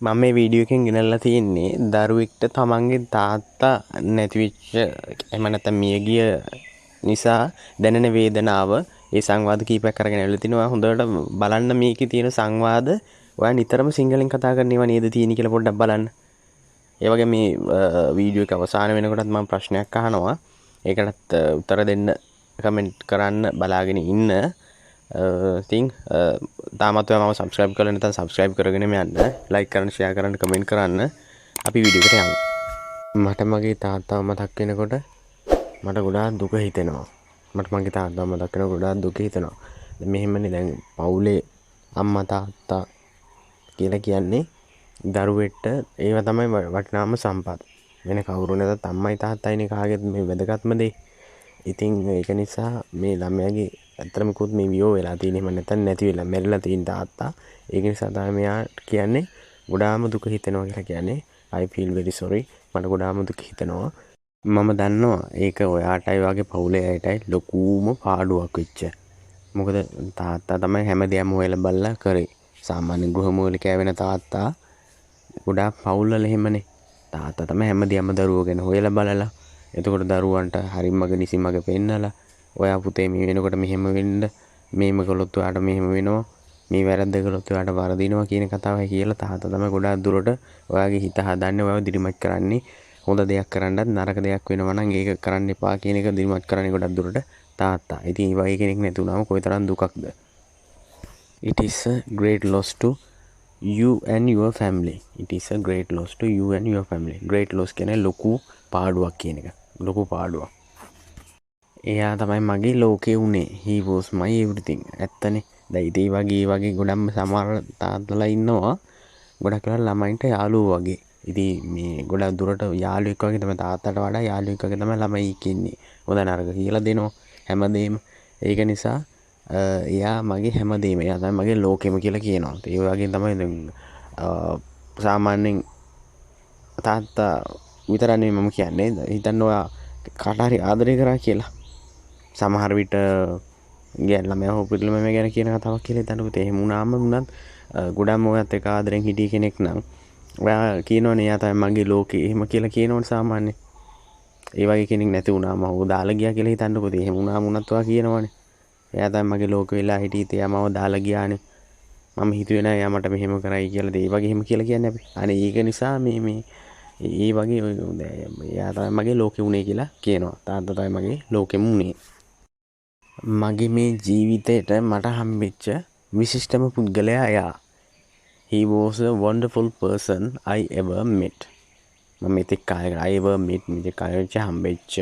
මම මේ වීඩියෝ එකෙන් ගෙනල්ලා තියෙන්නේ දරුවෙක්ට තමන්ගේ තාත්තා නැති වෙච්ච එහෙම නැත්නම් මිය ගිය නිසා දැනෙන වේදනාව ඒ සංවාද කීපයක් අරගෙන ඇවිල්ලා තිනවා. හොඳට බලන්න මේකේ තියෙන සංවාද. ඔයා නිතරම සිංහලෙන් කතා කරන ඒවා නේද තියෙන්නේ කියලා පොඩ්ඩක් බලන්න. ඒ වගේ මේ වීඩියෝ එක අවසාන වෙනකොටත් මම ප්‍රශ්නයක් අහනවා. ඒකටත් උත්තර දෙන්න කමෙන්ට් කරන්න බලාගෙන ඉන්න. ඉතින් තාමත් ඔයාලා මම සබ්ස්ක්‍රයිබ් කරලා නැත්නම් සබ්ස්ක්‍රයිබ් කරගෙනම යන්න. ලයික් කරන්න, ෂෙයා කරන්න, කමෙන්ට් කරන්න. අපි වීඩියෝ එකට යමු. මට මගේ තාත්තාව මතක් වෙනකොට මට ගොඩාක් දුක හිතෙනවා. මට මගේ තාත්තාව මතක් වෙනකොට ගොඩාක් දුක හිතෙනවා. දැන් මෙහෙමනේ දැන් පවුලේ අම්මා තාත්තා කියලා කියන්නේ දරුවෙට ඒව තමයි වටිනාම සම්පත්. වෙන කවුරු නැතත් අම්මයි තාත්තයිනේ කාගෙත් මේ වැදගත්ම දේ. ඉතින් ඒක නිසා මේ ළමයාගේ ඇත්තටම කුත් මේ වියෝ වෙලා තියෙන එහෙම නැත්නම් නැති වෙලා මැරිලා තියෙන තාත්තා. ඒක නිසා තමයි මෙයා කියන්නේ ගොඩාම දුක හිතෙනවා කියලා කියන්නේ. I feel very sorry. මට ගොඩාම දුක හිතෙනවා. මම දන්නවා ඒක ඔයාටයි වගේ පවුලේ අයටයි ලොකුම පාඩුවක් වෙච්ච. මොකද තාත්තා තමයි හැමදේම හොයලා බලලා කරේ. සාමාන්‍ය ගෘහමූලිකයා වෙන තාත්තා ගොඩාක් පවුල්වල එහෙමනේ. තාත්තා තමයි හැමදේම දරුවෝ ගැන හොයලා බලලා එතකොට දරුවන්ට හරි මග නිසි මග පෙන්නලා ඔයා පුතේ මේ වෙනකොට මෙහෙම වෙන්න මේම කළොත් ඔයාට මෙහෙම වෙනවා මේ වැරද්ද කළොත් ඔයාට වරදිනවා කියන කතාවයි කියලා තාත්තා තමයි ගොඩාක් දුරට ඔයාගේ හිත හදන්නේ ඔයාව දිරිමත් කරන්නේ හොඳ දෙයක් කරන්නත් නරක දෙයක් වෙනවා නම් ඒක කරන්න එපා කියන එක දිරිමත් කරන්නේ ගොඩක් දුරට තාත්තා. ඉතින් ඒ වගේ කෙනෙක් නැති වුණාම කොයිතරම් දුකක්ද. It is a great loss to you and your family. It is a great loss to you and your family. Great loss කියන්නේ ලොකු පාඩුවක් කියන එක. ලොකු පාඩුවක්. එයා තමයි මගේ ලෝකේ උනේ. He was my everything. ඇත්තනේ. දැන් ඉතින් වගේ ගොඩක්ම සමහර තාත්තලා ඉන්නවා. ගොඩක් වෙලා ළමයින්ට යාළුවෝ වගේ. ඉතින් මේ ගොඩක් දුරට යාළුවෙක් වගේ තමයි තාත්තට වඩා යාළුවෙක් වගේ තමයි ළමයි ඉන්නේ. හොඳ නරක කියලා දෙනවා හැමදේම. ඒක නිසා එයා මගේ හැමදේම. එයා තමයි මගේ ලෝකෙම කියලා කියනවා. ඒ වගේ තමයි දැන් සාමාන්‍යයෙන් තාත්තා විතරක් නෙමෙයි මම කියන්නේ. හිතන්න ඔයා කාට හරි ආදරය කරා කියලා. සමහර විට ගෑන් ළමයා හෝ පුදු ළමයා ගැන කියන කතාවක් කියලා හිතන්නකෝ. එහෙම වුණාම වුණත් ගොඩක්ම ඔයත් එක්ක ආදරෙන් හිටිය කෙනෙක් නම් ඔයා කියනවනේ එයා තමයි මගේ ලෝකේ. එහෙම කියලා කියනවනේ සාමාන්‍යයෙන්. ඒ වගේ කෙනෙක් නැති වුණාම ඔහු දාලා ගියා කියලා හිතන්නකෝ. එහෙම වුණාම වුණත් ඔයා කියනවනේ. එයා තමයි මගේ ලෝකෙ වෙලා හිටියේ. එයා මාව දාලා ගියානේ. මම හිතුවේ නෑ එයා මට මෙහෙම කරයි කියලා. ඒ වගේ එහෙම කියලා කියන්නේ අපි. අනේ ඒක නිසා මේ ඒ වගේ එයා තමයි මගේ ලෝකෙ උනේ කියලා කියනවා. තාත්තා තමයි මගේ ලෝකෙම උනේ. මගේ මේ ජීවිතේට මට හම්බෙච්ච විශිෂ්ටම පුද්ගලයා එයා. He was a wonderful person I ever met. මම මෙතෙක් කාලයකට I ever met මෙතෙක් කාලෙකට හම්බෙච්ච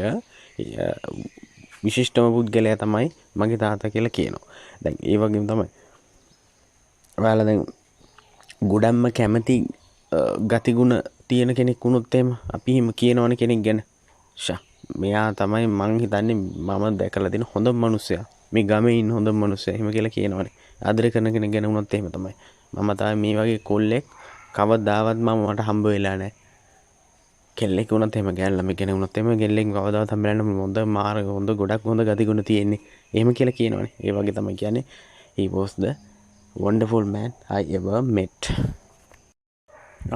විශිෂ්ටම පුද්ගලයා තමයි මගේ තාත්තා කියලා කියනවා. දැන් ඒ වගේම තමයි ඔයාලා දැන් ගොඩක්ම කැමති ගතිගුණ තියෙන කෙනෙක් වුණොත් එහෙම අපි හිම කියනවනේ කෙනෙක් ගැන. මෙයා තමයි මං හිතන්නේ මම දැකලා දෙන හොඳම මිනිස්සයා. මේ ගමේ ඉන්න හොඳම මිනිස්සයා. එහෙම කියලා කියනවනේ. ආදරය කරන කෙනෙක් ගැන වුණොත් එහෙම තමයි. මම තමයි මේ වගේ කොල්ලෙක් කවදාවත් මට හම්බ වෙලා නැහැ. කෙල්ලෙක් වුණත් එහෙම ගෑන් ළමෙක් ගැන වුණත් එහෙම කෙල්ලෙක් කවදාවත් හම්බෙලා නැහැ. හොඳ මාර හොඳ ගොඩක් හොඳ ගතිගුණ තියෙන්නේ. එහෙම කියලා කියනවනේ. ඒ වගේ තමයි කියන්නේ. He was the wonderful man I ever met.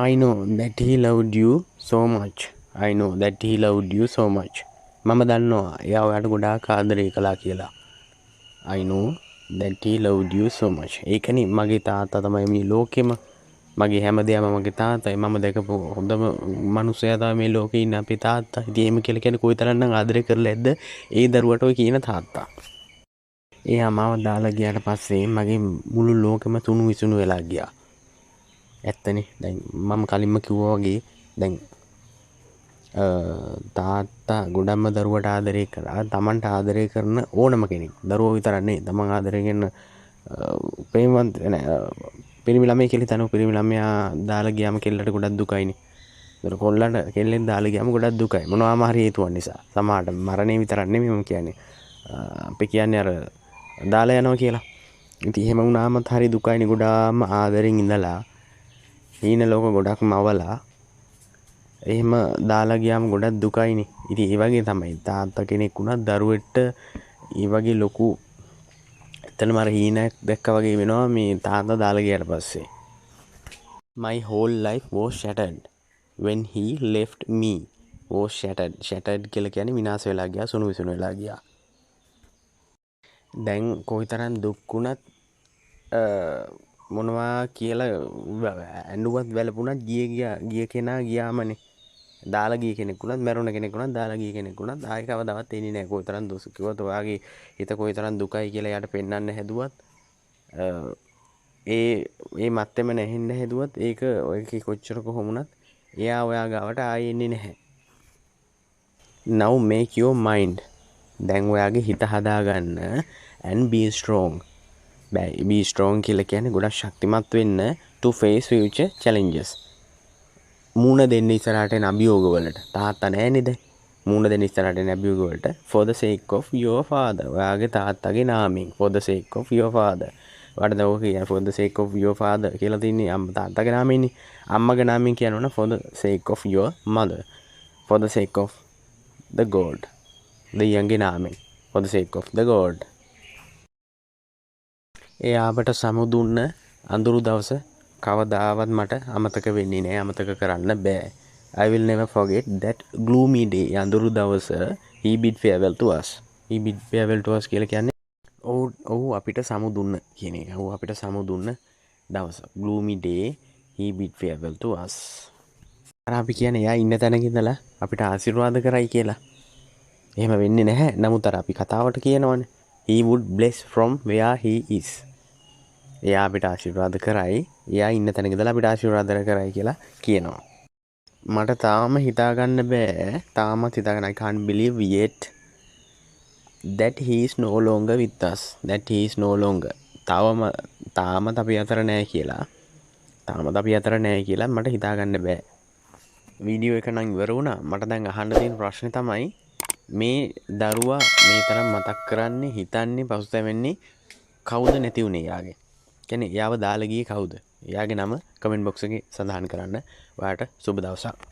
I know that he loved you so much. I know that he loved you so much. මම දන්නවා එයා ඔයාට ගොඩාක් ආදරය කළා කියලා. I know that he loved you so much. ඒකනේ මගේ තාත්තා තමයි මේ ලෝකෙම මගේ හැමදේම මගේ තාත්තයි. මම දැකපු හොඳම මිනිසයා තමයි මේ ලෝකේ ඉන්න අපේ තාත්තා. ඉතින් එහෙම කියලා කියන්නේ කොයිතරම්නම් ආදරය කරලා ඇද්ද ඒ දරුවට ඔය කියන තාත්තා. එයා මාව දාලා ගියාට පස්සේ මගේ මුළු ලෝකෙම තුණු විසුණු වෙලා ගියා. ඇත්තනේ. දැන් මම කලින්ම කිව්වා වගේ දැන් තාත්තා ගොඩක්ම දරුවට ආදරය කරා. තමන්ට ආදරය කරන ඕනම කෙනෙක්. දරුවෝ විතරක් නෙවෙයි. තමන් ආදරය කරන ප්‍රේමවන්ත පිරිමි ළමයි කියලා හිතනවා. පිරිමි ළමයා දාලා ගියාම කෙල්ලට ගොඩක් දුකයිනේ. ඒතර කොල්ලන්ට කෙල්ලෙන් දාලා ගියාම ගොඩක් දුකයි. මොනවාම හරි හේතුවක් නිසා. සමහරට මරණය විතරක් නෙමෙයි මම කියන්නේ. අපි කියන්නේ අර දාලා යනවා කියලා. ඉතින් එහෙම වුණාමත් හරි දුකයිනේ. ගොඩාම ආදරෙන් ඉඳලා හීන ලෝක ගොඩක්ම අවලා එහෙම දාලා ගියාම ගොඩක් දුකයිනේ. ඉතින් ඒ වගේ තමයි තාත්තා කෙනෙක් වුණත් දරුවෙට ඒ වගේ ලොකු එතනම අර හීනයක් දැක්කා වගේ වෙනවා මේ තාත්තා දාලා ගියාට පස්සේ. My whole life was shattered when he left me. was shattered කියලා කියන්නේ විනාශ වෙලා ගියා, සුණු විසුණු වෙලා ගියා. දැන් කොයිතරම් දුක් වුණත් මොනවා කියලා ඇඬුවත් වැළපුණත් ගිය කෙනා ගියාමනේ. දාලා ගිය කෙනෙක් වුණත් මැරුණ කෙනෙක් වුණත් දාලා ගිය කෙනෙක් වුණත් ආයෙ කවදාවත් එන්නේ නැහැ. කොයිතරම් දුක් කිව්වත් ඔයාගේ හිත කොයිතරම් දුකයි කියලා යාට පෙන්වන්න හැදුවත් ඒ මත්තෙම නැහෙන්න හැදුවත් ඒක ඔයකේ කොච්චර කොහොම වුණත් එයා ඔයා ගාවට ආයෙ එන්නේ නැහැ. Now make your mind. දැන් ඔයාගේ හිත හදාගන්න and be strong. be strong කියලා කියන්නේ ගොඩක් ශක්තිමත් වෙන්න to face future challenges. මූණ දෙන්න ඉස්සරහට එන අභියෝග වලට. තාත්තා නෑනේ දැන්. මූණ දෙන්න ඉස්සරහට එන අභියෝග වලට for the sake of your father. ඔයාගේ තාත්තාගේ නාමයෙන් for the sake of your father. ඔයාට දැන් ඔක කියන්නේ for the sake of your father කියලා තියන්නේ තාත්තාගේ නාමයෙන්නේ. අම්මගේ නාමයෙන් කියනවනම් for the sake of your mother. for the sake of the god. දෙයියන්ගේ නාමයෙන් for the sake of the god. ඒ ආපට සමුදුන්න අඳුරු දවස කවදාවත් මට අමතක වෙන්නේ නෑ, අමතක කරන්න බෑ. I will never forget that gloomy day. අඳුරු දවස he bid farewell to us. he bid farewell to us කියලා කියන්නේ ඔව් අපිට සමුදුන්න කියන එක. ඔව් අපිට සමුදුන්න දවස. gloomy day he bid farewell to us. අර අපි කියන්නේ එයා ඉන්න තැනක ඉඳලා අපිට ආශිර්වාද කරයි කියලා. එහෙම වෙන්නේ නැහැ. නමුත් අර අපි කතාවට කියනවනේ he would bless from where he is. එයා අපිට ආශිර්වාද කරයි, එයා ඉන්න තැනක ඉඳලා අපිට ආශිර්වාද කරයි කියලා කියනවා. මට තාම හිතාගන්න බෑ, තාමත් හිතාගන්න I can't believe yet that he is no longer with us. that he is no longer. තාමත් අපි අතර නෑ කියලා. මට හිතාගන්න බෑ. වීඩියෝ එක නම් ඉවර වුණා. මට දැන් අහන්න තියෙන ප්‍රශ්නේ තමයි මේ දරුවා මේ තරම් මතක් කරන්නේ, හිතන්නේ, පසුතැවෙන්නේ කවුද නැති උනේ යාගේ? කියන්නේ එයාව දාලා ගියේ කවුද? එයාගේ නම කමෙන්ට් බොක්ස් එකේ සඳහන් කරන්න. ඔයාට සුබ දවසක්.